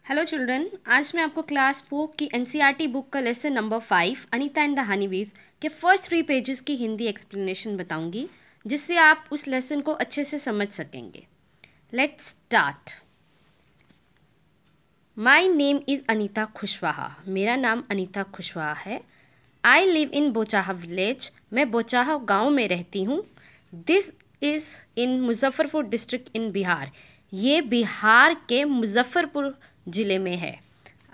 Hello children, आज मैं आपको क्लास 4 की एनसीईआरटी बुक का lesson number 5 Anita and the honeybees के फर्स्ट 3 पेजेस की हिंदी एक्सप्लेनेशन बताऊंगी, जिससे आप उस लेसन को अच्छे से समझ सकेंगे। Let's start. My name is Anita Kushwaha. मेरा नाम अनीता खुशवाहा है। I live in Bochaha village. मैं बोचाहा गाँव में रहती हूँ। This is in Muzaffarpur district in Bihar. ये बिहार के मुजफ्फरपुर ज़िले में है।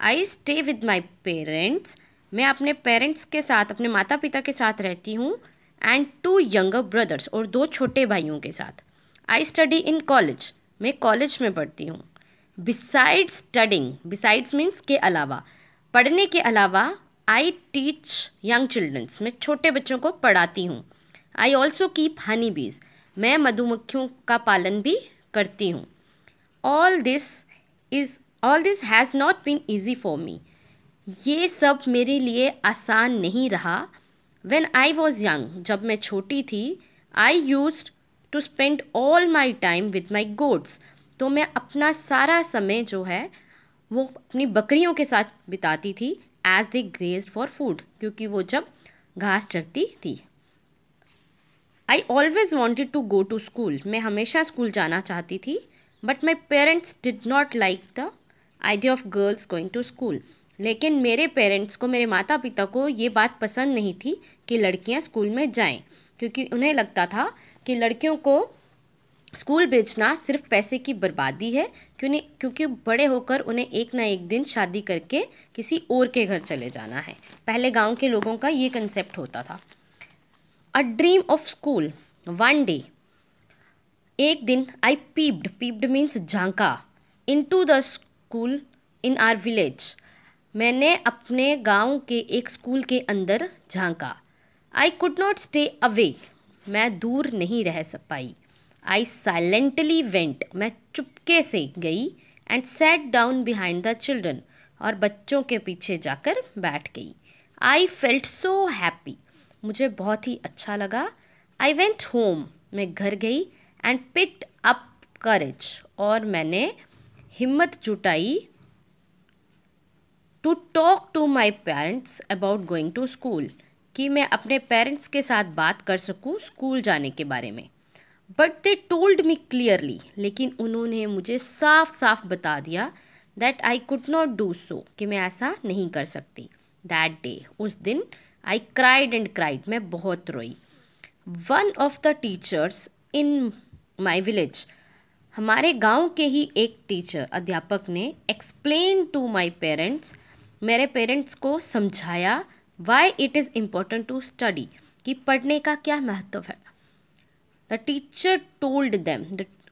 I stay with my parents. मैं अपने पेरेंट्स के साथ, अपने माता पिता के साथ रहती हूँ। एंड 2 यंगर ब्रदर्स, और 2 छोटे भाइयों के साथ। I study in college. मैं कॉलेज में पढ़ती हूँ। बिसाइड्स स्टडिंग, बिसाइड्स मीन्स के अलावा, पढ़ने के अलावा, आई टीच यंग चिल्ड्रंस। मैं छोटे बच्चों को पढ़ाती हूँ। आई ऑल्सो कीप हनी बीज। मैं मधुमक्खियों का पालन भी करती हूँ। All this has not been easy for me. ये सब मेरे लिए आसान नहीं रहा। वेन आई वॉज यंग, जब मैं छोटी थी, I used to spend all my time with my goats. तो मैं अपना सारा समय जो है वो अपनी बकरियों के साथ बिताती थी। As they grazed for food, क्योंकि वो जब घास चरती थी। I always wanted to go to school. मैं हमेशा स्कूल जाना चाहती थी। But my parents did not like the idea of girls going to school. लेकिन मेरे पेरेंट्स को, मेरे माता पिता को ये बात पसंद नहीं थी कि लड़कियां स्कूल में जाएं, क्योंकि उन्हें लगता था कि लड़कियों को स्कूल भेजना सिर्फ पैसे की बर्बादी है, क्योंकि बड़े होकर उन्हें एक ना एक दिन शादी करके किसी और के घर चले जाना है। पहले गांव के लोगों का ये कंसेप्ट होता था। A dream of school. One day, एक दिन, आई पीप्ड मीन्स झांका, into the school in our village. मैंने अपने गांव के एक स्कूल के अंदर झांका। I could not stay away. मैं दूर नहीं रह पाई। आई साइलेंटली वेंट। मैं चुपके से गई। And sat down behind the children. और बच्चों के पीछे जाकर बैठ गई। I felt so happy. मुझे बहुत ही अच्छा लगा। I went home. मैं घर गई। And picked up courage. और मैंने हिम्मत जुटाई to talk to my parents about going to school, कि मैं अपने पेरेंट्स के साथ बात कर सकूँ स्कूल जाने के बारे में। But they told me clearly. लेकिन उन्होंने मुझे साफ साफ बता दिया that I could not do so, कि मैं ऐसा नहीं कर सकती। दैट डे, उस दिन, आई क्राइड एंड क्राइड। मैं बहुत रोई। One of the teachers in my village, हमारे गांव के ही एक टीचर, अध्यापक ने एक्सप्लेन टू माई पेरेंट्स, मेरे पेरेंट्स को समझाया, why it is important to study, कि पढ़ने का क्या महत्व है। द टीचर टोल्ड देम,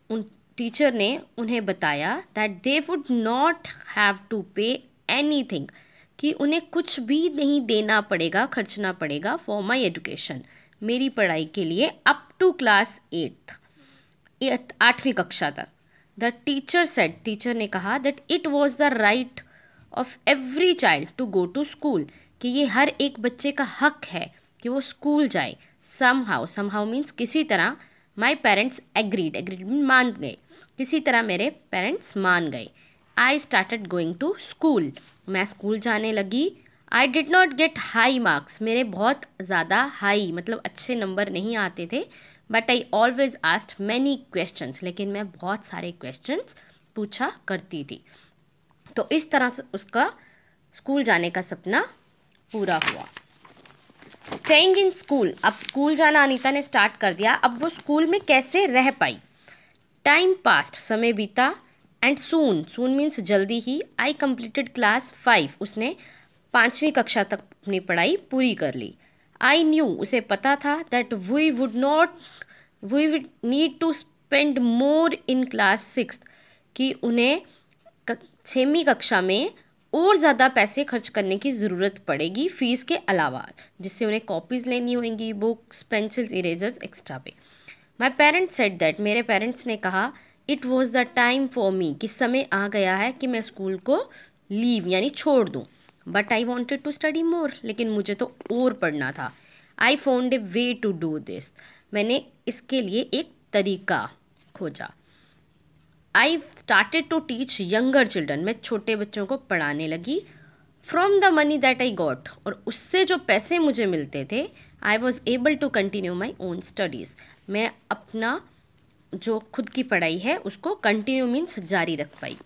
उन टीचर ने उन्हें बताया that they would not have to pay anything, कि उन्हें कुछ भी नहीं देना पड़ेगा, खर्चना पड़ेगा फॉर माई एजुकेशन, मेरी पढ़ाई के लिए, अप टू क्लास 8वीं कक्षा तक। द टीचर सेड, टीचर ने कहा that it was the right of every child to go to school, कि ये हर एक बच्चे का हक है कि वो स्कूल जाए। समहाउ मीन्स किसी तरह। माई पेरेंट्स एग्रीड मान गए, किसी तरह मेरे पेरेंट्स मान गए। I started going to school. मैं स्कूल जाने लगी। I did not get high marks. मेरे बहुत ज़्यादा हाई मतलब अच्छे नंबर नहीं आते थे। But I always asked many questions. लेकिन मैं बहुत सारे क्वेश्चंस पूछा करती थी। तो इस तरह से उसका स्कूल जाने का सपना पूरा हुआ। स्टेइंग इन स्कूल, अब स्कूल जाना अनीता ने स्टार्ट कर दिया। अब वो स्कूल में कैसे रह पाई। टाइम पास्ट, समय बीता। एंड सून मीन्स जल्दी ही, आई कंप्लीटेड क्लास 5। उसने 5वीं कक्षा तक अपनी पढ़ाई पूरी कर ली। आई न्यू, उसे पता था that we would need to spend more in class 6, कि उन्हें 6वीं कक्षा में और ज़्यादा पैसे खर्च करने की ज़रूरत पड़ेगी फ़ीस के अलावा, जिससे उन्हें कॉपीज़ लेनी होंगी, बुक्स, पेंसिल्स, इरेजर्स एक्स्ट्रा पे। माई पेरेंट्स सेड दैट, मेरे पेरेंट्स ने कहा, it was the time for me, कि समय आ गया है कि मैं स्कूल को लीव यानी छोड़ दूँ। But I wanted to study more, लेकिन मुझे तो और पढ़ना था। I found a way to do this, मैंने इसके लिए एक तरीका खोजा। I started to teach younger children, मैं छोटे बच्चों को पढ़ाने लगी। From the money that I got, और उससे जो पैसे मुझे मिलते थे, I was able to continue my own studies, मैं अपना जो खुद की पढ़ाई है उसको कंटिन्यू मीन्स जारी रख पाई।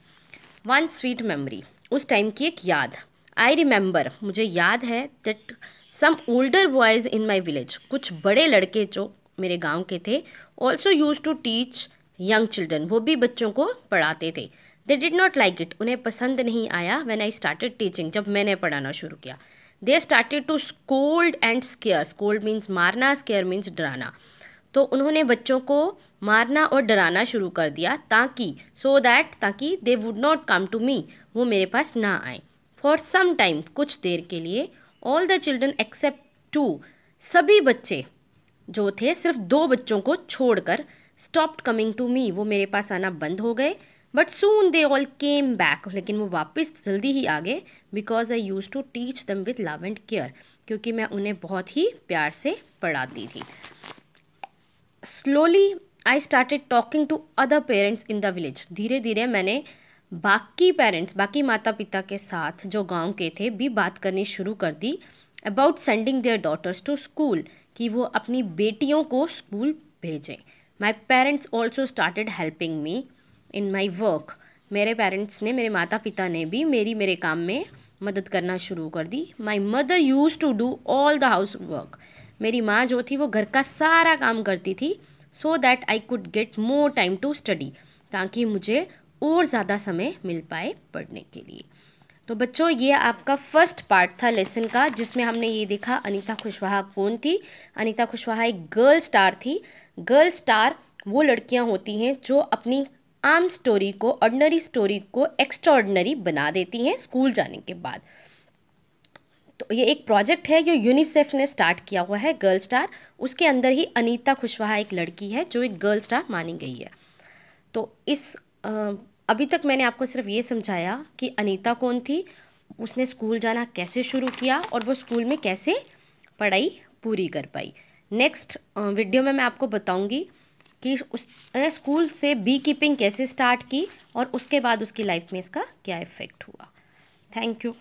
वन स्वीट मेमोरी, उस टाइम की एक याद। आई रिमेंबर, मुझे याद है that some older boys in my village, कुछ बड़े लड़के जो मेरे गांव के थे, also use to teach young children, वो भी बच्चों को पढ़ाते थे। They did not like it, उन्हें पसंद नहीं आया व्हेन आई स्टार्टेड टीचिंग, जब मैंने पढ़ाना शुरू किया। They started to scold and scare, scold means मारना, स्केयर मीन्स डराना। तो उन्होंने बच्चों को मारना और डराना शुरू कर दिया, ताकि ताकि they would not come to me, वो मेरे पास ना आए। फॉर सम टाइम, कुछ देर के लिए, ऑल द चिल्ड्रन एक्सेप्ट 2, सभी बच्चे जो थे सिर्फ 2 बच्चों को छोड़कर, स्टॉप्ड कमिंग टू मी, वो मेरे पास आना बंद हो गए। But soon they all came back, लेकिन वो वापस जल्दी ही आ गए, because I use to teach them with love and care, क्योंकि मैं उन्हें बहुत ही प्यार से पढ़ाती थी। Slowly I started talking to other parents in the village, धीरे धीरे मैंने बाकी पेरेंट्स, बाकी माता पिता के साथ जो गांव के थे भी बात करनी शुरू कर दी, about sending their daughters to school, कि वो अपनी बेटियों को स्कूल भेजें। My parents also started helping me in my work, मेरे पेरेंट्स ने, मेरे माता पिता ने भी मेरे काम में मदद करना शुरू कर दी। My mother use to do all the house work, मेरी माँ जो थी वो घर का सारा काम करती थी, so that I could get more time to study, ताकि मुझे और ज़्यादा समय मिल पाए पढ़ने के लिए। तो बच्चों, ये आपका फर्स्ट पार्ट था लेसन का, जिसमें हमने ये देखा अनीता खुशवाहा कौन थी। अनीता खुशवाहा एक गर्ल स्टार थी। गर्ल स्टार वो लड़कियां होती हैं जो अपनी आम स्टोरी को, ऑर्डिनरी स्टोरी को एक्स्ट्रा ऑर्डिनरी बना देती हैं स्कूल जाने के बाद। तो ये एक प्रोजेक्ट है जो यूनिसेफ ने स्टार्ट किया हुआ है, गर्ल स्टार। उसके अंदर ही अनीता खुशवाहा एक लड़की है जो एक गर्ल स्टार मानी गई है। तो अभी तक मैंने आपको सिर्फ ये समझाया कि अनीता कौन थी, उसने स्कूल जाना कैसे शुरू किया और वो स्कूल में कैसे पढ़ाई पूरी कर पाई। नेक्स्ट वीडियो में मैं आपको बताऊंगी कि उसने स्कूल से बी कीपिंग कैसे स्टार्ट की और उसके बाद उसकी लाइफ में इसका क्या इफ़ेक्ट हुआ। Thank you.